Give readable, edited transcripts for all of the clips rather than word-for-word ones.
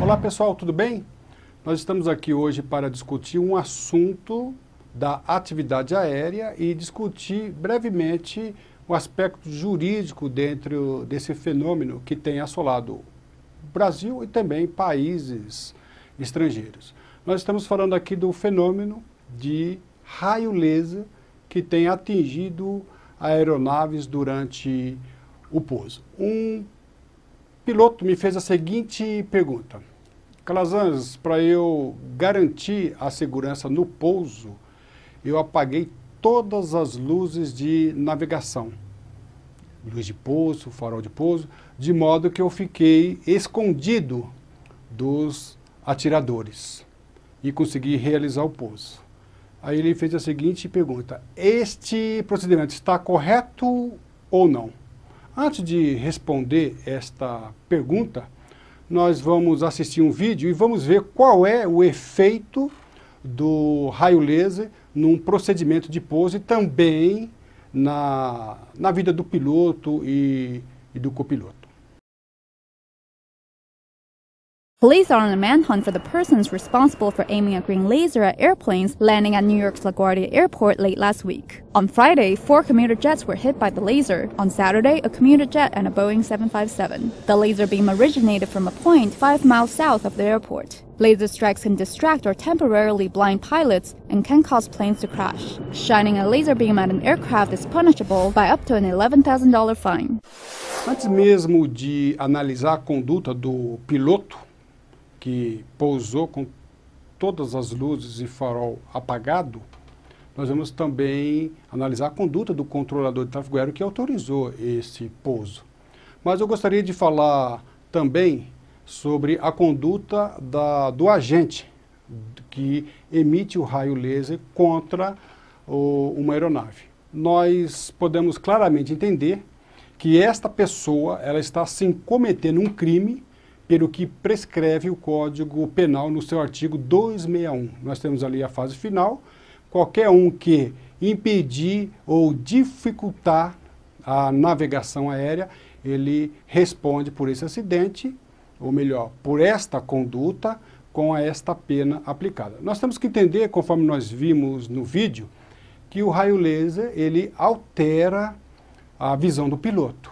Olá pessoal, tudo bem? Nós estamos aqui hoje para discutir um assunto da atividade aérea e discutir brevemente o aspecto jurídico dentro desse fenômeno que tem assolado o Brasil e também países estrangeiros. Nós estamos falando aqui do fenômeno de raio laser que tem atingido aeronaves durante o pouso. Um piloto me fez a seguinte pergunta: Calazans, para eu garantir a segurança no pouso, eu apaguei todas as luzes de navegação, luz de pouso, farol de pouso, de modo que eu fiquei escondido dos atiradores e consegui realizar o pouso. Aí ele fez a seguinte pergunta: este procedimento está correto ou não? Antes de responder esta pergunta, nós vamos assistir um vídeo e vamos ver qual é o efeito do raio laser num procedimento de pouso e também na vida do piloto e do copiloto. Police are on a manhunt for the persons responsible for aiming a green laser at airplanes landing at New York's LaGuardia Airport late last week. On Friday, 4 commuter jets were hit by the laser. On Saturday, a commuter jet and a Boeing 757. The laser beam originated from a point 5 miles south of the airport. Laser strikes can distract or temporarily blind pilots and can cause planes to crash. Shining a laser beam at an aircraft is punishable by up to an $11,000 fine. Antes mesmo de analisar a conduta do piloto, que pousou com todas as luzes e farol apagado, nós vamos também analisar a conduta do controlador de tráfego aéreo que autorizou esse pouso. Mas eu gostaria de falar também sobre a conduta do agente que emite o raio laser contra uma aeronave. Nós podemos claramente entender que esta pessoa ela está se cometendo um crime pelo que prescreve o Código Penal no seu artigo 261. Nós temos ali a fase final: qualquer um que impedir ou dificultar a navegação aérea, ele responde por esse acidente, ou melhor, por esta conduta, com esta pena aplicada. Nós temos que entender, conforme nós vimos no vídeo, que o raio laser ele altera a visão do piloto.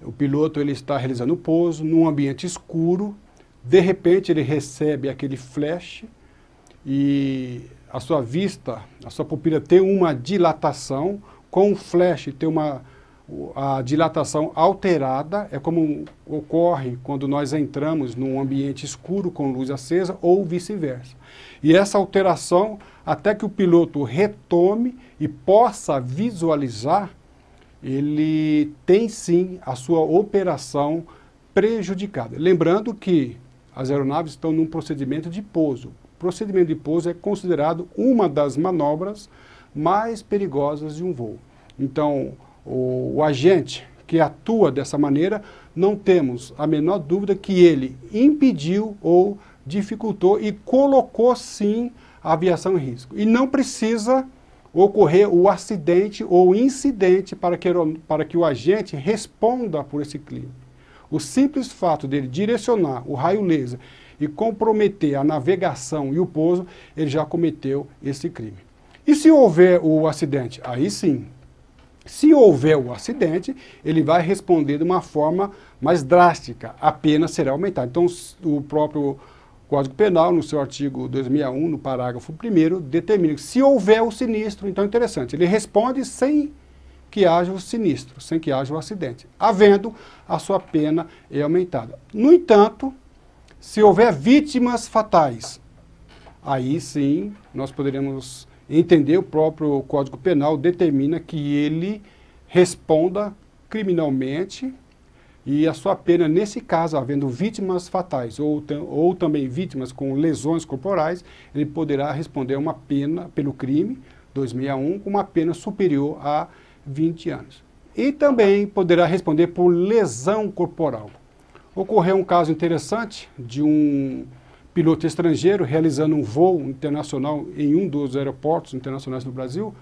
O piloto ele está realizando o pouso num ambiente escuro, de repente ele recebe aquele flash e a sua vista, a sua pupila tem uma dilatação, com o flash tem a dilatação alterada, é como ocorre quando nós entramos num ambiente escuro com luz acesa ou vice-versa. E essa alteração, até que o piloto retome e possa visualizar, ele tem sim a sua operação prejudicada. Lembrando que as aeronaves estão num procedimento de pouso. O procedimento de pouso é considerado uma das manobras mais perigosas de um voo. Então, o agente que atua dessa maneira, não temos a menor dúvida que ele impediu ou dificultou e colocou sim a aviação em risco. E não precisa ocorrer o acidente ou incidente para que o agente responda por esse crime. O simples fato dele direcionar o raio laser e comprometer a navegação e o pouso, ele já cometeu esse crime. E se houver o acidente? Aí sim. Se houver o acidente, ele vai responder de uma forma mais drástica, a pena será aumentada. Então, o próprio Código Penal, no seu artigo 261, no parágrafo 1º, determina que se houver o sinistro, então é interessante, ele responde sem que haja o sinistro, sem que haja o acidente. Havendo, a sua pena é aumentada. No entanto, se houver vítimas fatais, aí sim nós poderemos entender, o próprio Código Penal determina que ele responda criminalmente e a sua pena, nesse caso, havendo vítimas fatais ou também vítimas com lesões corporais, ele poderá responder uma pena pelo crime 261 com uma pena superior a 20 anos. E também poderá responder por lesão corporal. Ocorreu um caso interessante de um piloto estrangeiro realizando um voo internacional em um dos aeroportos internacionais do Brasil,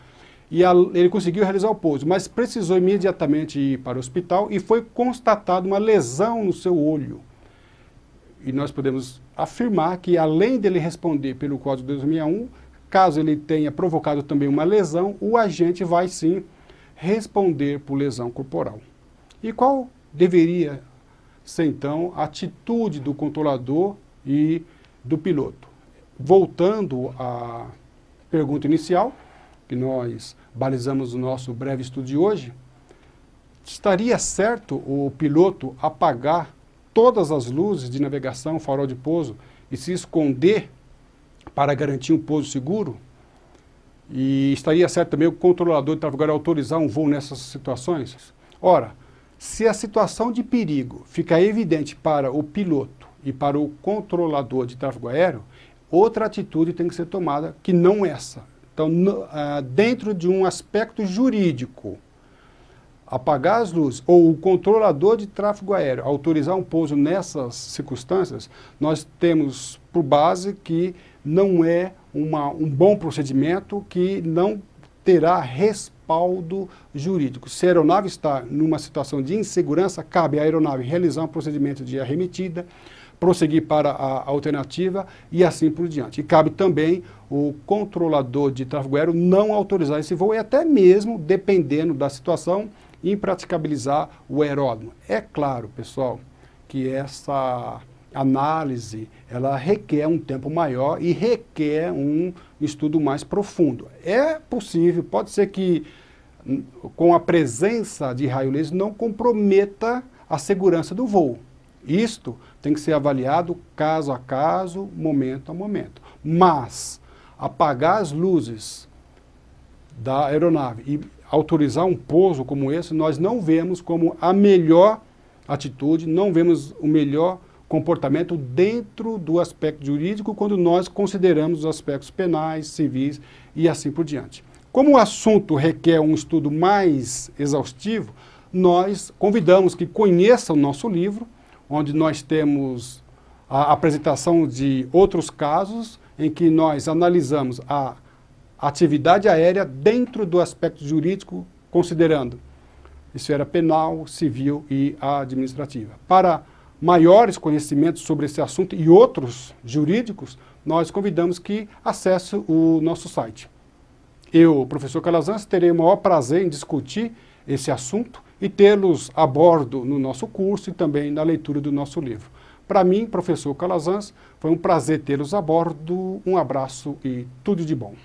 e ele conseguiu realizar o pouso, mas precisou imediatamente ir para o hospital e foi constatada uma lesão no seu olho. e nós podemos afirmar que, além dele responder pelo Código de 2061, caso ele tenha provocado também uma lesão, o agente vai sim responder por lesão corporal. E qual deveria ser, então, a atitude do controlador e do piloto? Voltando à pergunta inicial, que nós balizamos no nosso breve estudo de hoje, estaria certo o piloto apagar todas as luzes de navegação, farol de pouso, e se esconder para garantir um pouso seguro? E estaria certo também o controlador de tráfego aéreo autorizar um voo nessas situações? Ora, se a situação de perigo fica evidente para o piloto e para o controlador de tráfego aéreo, outra atitude tem que ser tomada, que não essa. Então, dentro de um aspecto jurídico, apagar as luzes ou o controlador de tráfego aéreo autorizar um pouso nessas circunstâncias, nós temos por base que não é um bom procedimento, que não terá respaldo jurídico. Se a aeronave está numa situação de insegurança, cabe à aeronave realizar um procedimento de arremetida, prosseguir para a alternativa e assim por diante. E cabe também o controlador de tráfego aéreo não autorizar esse voo e até mesmo, dependendo da situação, impraticabilizar o aeródromo. É claro, pessoal, que essa análise, ela requer um tempo maior e requer um estudo mais profundo. É possível, pode ser que com a presença de raio laser não comprometa a segurança do voo. Isto tem que ser avaliado caso a caso, momento a momento. Mas apagar as luzes da aeronave e autorizar um pouso como esse, nós não vemos como a melhor atitude, não vemos o melhor comportamento dentro do aspecto jurídico quando nós consideramos os aspectos penais, civis e assim por diante. Como o assunto requer um estudo mais exaustivo, nós convidamos que conheçam o nosso livro, onde nós temos a apresentação de outros casos em que nós analisamos a atividade aérea dentro do aspecto jurídico, considerando esfera penal, civil e administrativa. Para maiores conhecimentos sobre esse assunto e outros jurídicos, nós convidamos que acesse o nosso site. Eu, professor Calazans, terei o maior prazer em discutir esse assunto e tê-los a bordo no nosso curso e também na leitura do nosso livro. Para mim, professor Calazans, foi um prazer tê-los a bordo. Um abraço e tudo de bom.